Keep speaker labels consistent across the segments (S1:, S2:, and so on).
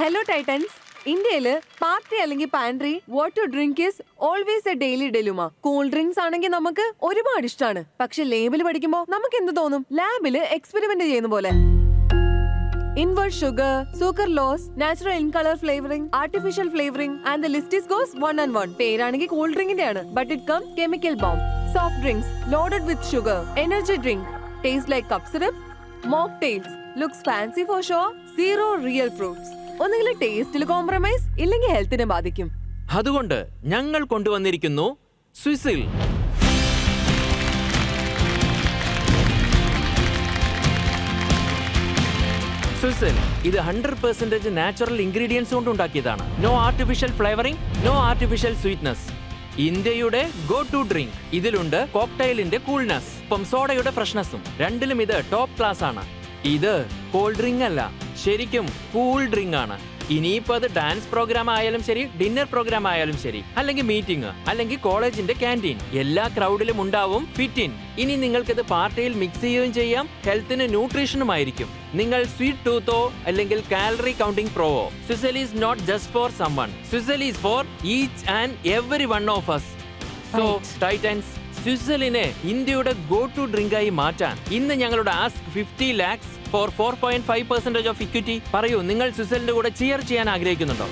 S1: Hello titans. ഇന്ത്യയില് party അല്ലെങ്കിൽ pantry what to drink is always a daily dilemma. Cool drinks ആണെങ്കിൽ നമുക്ക് ഒരുപാട് ഇഷ്ടമാണ്. പക്ഷെ ലേബിൾ പഠിക്കുമ്പോ നമുക്ക് എന്ത് തോന്നും? ലാബില് എക്സ്പെരിമെന്റ് ചെയ്യുന്ന പോലെ. Invert sugar, sucralose, natural in color flavoring, artificial flavoring, and the list is goes one and one. പേരാണെങ്കിൽ കൂൾ ഡ്രിങ്കിന്റെ ആണ്, but it come chemical bomb. Soft drinks loaded with sugar, energy drink, taste like cup syrup, mocktails, looks fancy for sure, zero real fruits. ഒന്നുകിൽ ടേസ്റ്റിൽ compromise ഇല്ലെങ്കിൽ ഹെൽത്തിനെ ബാധിക്കും.
S2: അതുകൊണ്ട് ഞങ്ങൾ കൊണ്ടുവന്നിരിക്കുന്നു സ്വിസിൽ. സ്വിസിൽ ഇത് 100% നാച്ചുറൽ ഇൻഗ്രീഡിയൻസ് കൊണ്ട് ഉണ്ടാക്കിയതാണ്. No artificial flavouring, no artificial sweetness. ഇന്ത്യയുടെ ഗോ ടു ഡ്രിങ്ക്. ഇതിലുണ്ട് കോക്ടെയിലിന്റെ കൂൾനെസ്, ഒപ്പം സോഡയുടെ ഫ്രഷ്നെസ്സും. രണ്ടിലും ഇത് ടോപ്പ് ക്ലാസ് ആണ്. ഇത് കോൾഡ് ഡ്രിങ്ക് അല്ല, ശരിക്കും കൂൾ ഡ്രിങ്ക് ആണ്. ഇനിയിപ്പോ അത് ഡാൻസ് പ്രോഗ്രാം ആയാലും ശരി, ഡിന്നർ പ്രോഗ്രാം ആയാലും ശരി, അല്ലെങ്കിൽ മീറ്റിംഗ്, അല്ലെങ്കിൽ കോളേജിന്റെ ക്യാൻറ്റീൻ, എല്ലാ ക്രൗഡിലും ഉണ്ടാവും ഫിറ്റ് ഇൻ. ഇനി നിങ്ങൾക്കിത് പാർട്ടിയിൽ മിക്സ് ചെയ്യുകയും ചെയ്യാം. ഹെൽത്തിന് ന്യൂട്രീഷനുമായിരിക്കും. നിങ്ങൾ സ്വീറ്റ് ടൂത്തോ അല്ലെങ്കിൽ കാലറി കൗണ്ടിംഗ് പ്രോവോ, Swizzle is not just for someone. Swizzle is for each and every one of us. So titans, സ്വിസലിനെ ഇന്ത്യയുടെ ഗോ ടു ഡ്രിങ്കായി മാറ്റാൻ ഇന്ന് ഞങ്ങളുടെ ask 50 lakhs for 4.5% of equity. പറയൂ, നിങ്ങൾ സ്വിസലിന്റെ കൂടെ ചിയർ ചെയ്യാൻ ആഗ്രഹിക്കുന്നുണ്ടോ?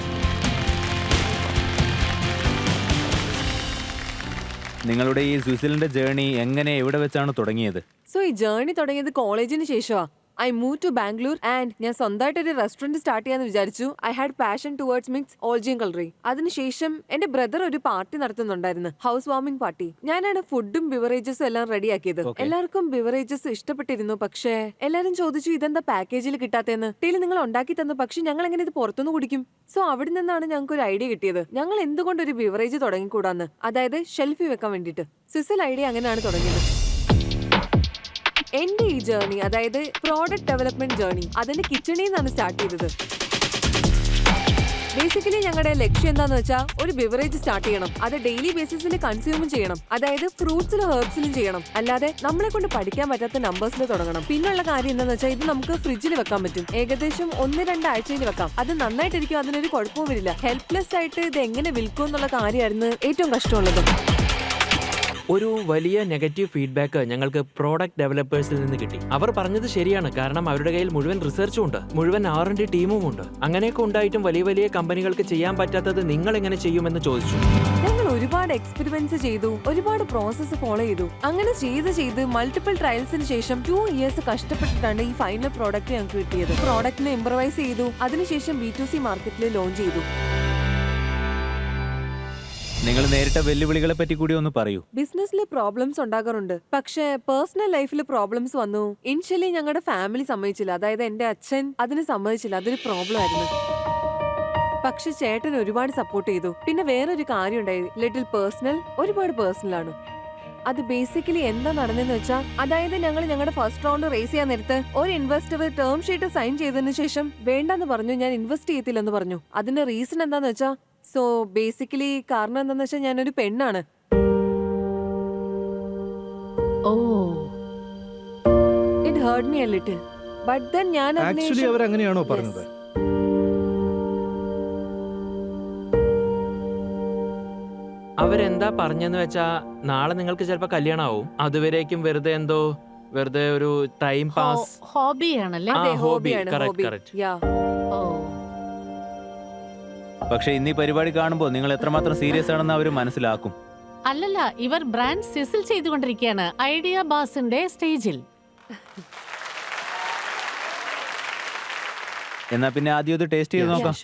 S3: നിങ്ങളുടെ ഈ സ്വിസിലിന്റെ ജേർണി എങ്ങനെ, എവിടെ വെച്ചാണ് തുടങ്ങിയത്?
S1: സോ ഈ ജേർണി തുടങ്ങിയത് കോളേജിന് ശേഷമാ. I move to Bangalore and ഞാൻ സ്വന്തമായിട്ട് ഒരു റെസ്റ്റോറന്റ് സ്റ്റാർട്ട് ചെയ്യാന്ന് വിചാരിച്ചു. I had passion towards mixology culinary. അതിനുശേഷം എന്റെ ബ്രദർ ഒരു പാർട്ടി നടത്തുന്നുണ്ടായിരുന്നു, ഹൗസ് വാമിംഗ് പാർട്ടി. ഞാനാണ് ഫുഡും ബിവറേജസും എല്ലാം റെഡിയാക്കിയത്. എല്ലാവർക്കും ബിവറേജസ് ഇഷ്ടപ്പെട്ടിരുന്നു. പക്ഷേ എല്ലാരും ചോദിച്ചു ഇതെന്താ പാക്കേജിൽ കിട്ടാത്തതെന്ന്. ടീല് നിങ്ങൾ ഉണ്ടാക്കി തന്നു, പക്ഷെ ഞങ്ങൾ എങ്ങനെ ഇത് പുറത്തുനിന്ന് കുടിക്കും? സോ അവിടെ നിന്നാണ് ഞങ്ങൾക്ക് ഒരു ഐഡിയ കിട്ടിയത്. ഞങ്ങൾ എന്തുകൊണ്ട് ഒരു ബിവറേജ് തുടങ്ങിക്കൂടാന്ന്, അതായത് ഷെൽഫിൽ വെക്കാൻ വേണ്ടിയിട്ട്. സ്വിസിൽ ഐഡിയ അങ്ങനെയാണ് തുടങ്ങിയത്. എന്റെ ഈ ജേർണി, അതായത് പ്രോഡക്റ്റ് ഡെവലപ്മെന്റ് ജേർണി, അതിന്റെ കിച്ചണിൽ നിന്നാണ് സ്റ്റാർട്ട് ചെയ്തത്. ബേസിക്കലി ഞങ്ങളുടെ ലക്ഷ്യം എന്താന്ന് വെച്ചാൽ ഒരു ബിവറേജ് സ്റ്റാർട്ട് ചെയ്യണം. അത് ഡെയിലി ബേസിസിൽ കൺസ്യൂമും ചെയ്യണം, അതായത് ഫ്രൂട്ട്സിലും ഹെർബ്സിലും ചെയ്യണം. അല്ലാതെ നമ്മളെ കൊണ്ട് പഠിക്കാൻ പറ്റാത്ത നമ്പേഴ്സിൽ തുടങ്ങണം. പിന്നുള്ള കാര്യം എന്താന്ന് വെച്ചാൽ ഇത് നമുക്ക് ഫ്രിഡ്ജിൽ വെക്കാൻ പറ്റും. ഏകദേശം 1-2 ആഴ്ചയിൽ വെക്കാം. അത് നന്നായിട്ടിരിക്കും, അതിനൊരു കുഴപ്പവും വരില്ല. ഹെൽപ്ലെസ് ആയിട്ട് ഇത് എങ്ങനെ വിൽക്കും എന്നുള്ള കാര്യമായിരുന്നു ഏറ്റവും കഷ്ടമുള്ളത്.
S2: ഒരു വലിയ നെഗറ്റീവ് ഫീഡ്ബാക്ക് ഞങ്ങൾക്ക് പ്രോഡക്റ്റ് ഡെവലപ്പേഴ്സിൽ നിന്ന് കിട്ടി. അവർ പറഞ്ഞത് ശരിയാണ്, കാരണം അവരുടെ കയ്യിൽ മുഴുവൻ റിസർച്ചും ഉണ്ട്, മുഴുവൻ R&D ടീമും ഉണ്ട്. അങ്ങനെയൊക്കെ ഉണ്ടായിട്ടും വലിയ വലിയ കമ്പനികൾക്ക് ചെയ്യാൻ പറ്റാത്തത് നിങ്ങൾ എങ്ങനെ ചെയ്യുമെന്ന് ചോദിച്ചു.
S1: ഞങ്ങൾ ഒരുപാട് എക്സ്പെരിമെന്റ്സ് ചെയ്തു, ഒരുപാട് പ്രോസസ്സ് ഫോളോ ചെയ്തു. അങ്ങനെ ചെയ്ത് മൾട്ടിപ്പിൾ ട്രയൽസിന് ശേഷം 2 years കഷ്ടപ്പെട്ടിട്ടാണ് ഈ ഫൈനൽ പ്രോഡക്റ്റ് ഞങ്ങൾക്ക് കിട്ടിയത്. പ്രോഡക്റ്റിനെ ഇംപ്രവൈസ് ചെയ്തു, അതിനുശേഷം B2C മാർക്കറ്റിൽ ലോഞ്ച് ചെയ്തു.
S3: നിങ്ങൾ നേരിട്ട വെല്ലുവിളികളെ പറ്റി കൂടി ഒന്ന് പറയൂ.
S1: ബിസിനസ്സിൽ പ്രോബ്ലംസ് ഉണ്ടാകാറുണ്ട്, പക്ഷേ പേഴ്സണൽ ലൈഫിൽ പ്രോബ്ലംസ് വന്നു. ഇനിഷ്യലി ഞങ്ങളുടെ ഫാമിലി സമ്മതിച്ചില്ല, അതായത് എന്റെ അച്ഛൻ അതിന് സമ്മതിച്ചില്ല. അതൊരു പ്രോബ്ലം ആയിരുന്നു. പക്ഷെ ചേട്ടൻ ഒരുപാട് സപ്പോർട്ട് ചെയ്തു. പിന്നെ വേറൊരു കാര്യം ഉണ്ടായി, ലിറ്റിൽ പേഴ്സണൽ, ഒരുപാട് പേഴ്സണൽ ആണ്. അത് ബേസിക്കലി എന്താ നടന്നെന്ന് വെച്ചാൽ, അതായത് ഞങ്ങൾ ഞങ്ങളുടെ ഫസ്റ്റ് റൗണ്ട് റേസ് ചെയ്യാൻ നേരത്ത് ഒരു ഇൻവെസ്റ്റർ ടേം ഷീറ്റ് സൈൻ ചെയ്തതിനു ശേഷം വേണ്ടെന്ന് പറഞ്ഞു, ഞാൻ ഇൻവെസ്റ്റ് ചെയ്യത്തില്ലെന്ന് പറഞ്ഞു. അതിന്റെ റീസൺ എന്താന്ന് വെച്ചാൽ, സോ ബേസിക്കലി കാരണം എന്താന്ന് വെച്ചാൽ ഞാനൊരു പെണ്ണാണ്. It hurt me a little, but then ഞാൻ
S4: ആക്ച്വലി അവർ അങ്ങനെയാണോ പറഞ്ഞത്?
S2: അവരെന്താ പറഞ്ഞെന്ന് വെച്ചാ, നാളെ നിങ്ങൾക്ക് ചിലപ്പോ കല്യാണം ആവും, അതുവരേക്കും വെറുതെ ഒരു ടൈം പാസ്,
S5: ഹോബിയാണല്ലേ?
S1: ഹോബിയാണ്.
S3: പക്ഷെ ഇന്നീ പരിപാടി കാണുമ്പോൾ നിങ്ങൾ എത്രമാത്രം സീരിയസ് ആണെന്ന് അവർ മനസ്സിലാക്കും.
S5: അല്ലല്ല, ഇവർ ബ്രാൻഡ് സിസിൽ ചെയ്തുകൊണ്ടിരിക്കുകയാണ് ഐഡിയ ബാസിന്റെ സ്റ്റേജിൽ.
S3: എന്നാ പിന്നെ ആദ്യം ഇത് ടേസ്റ്റ് ചെയ്ത് നോക്കാം.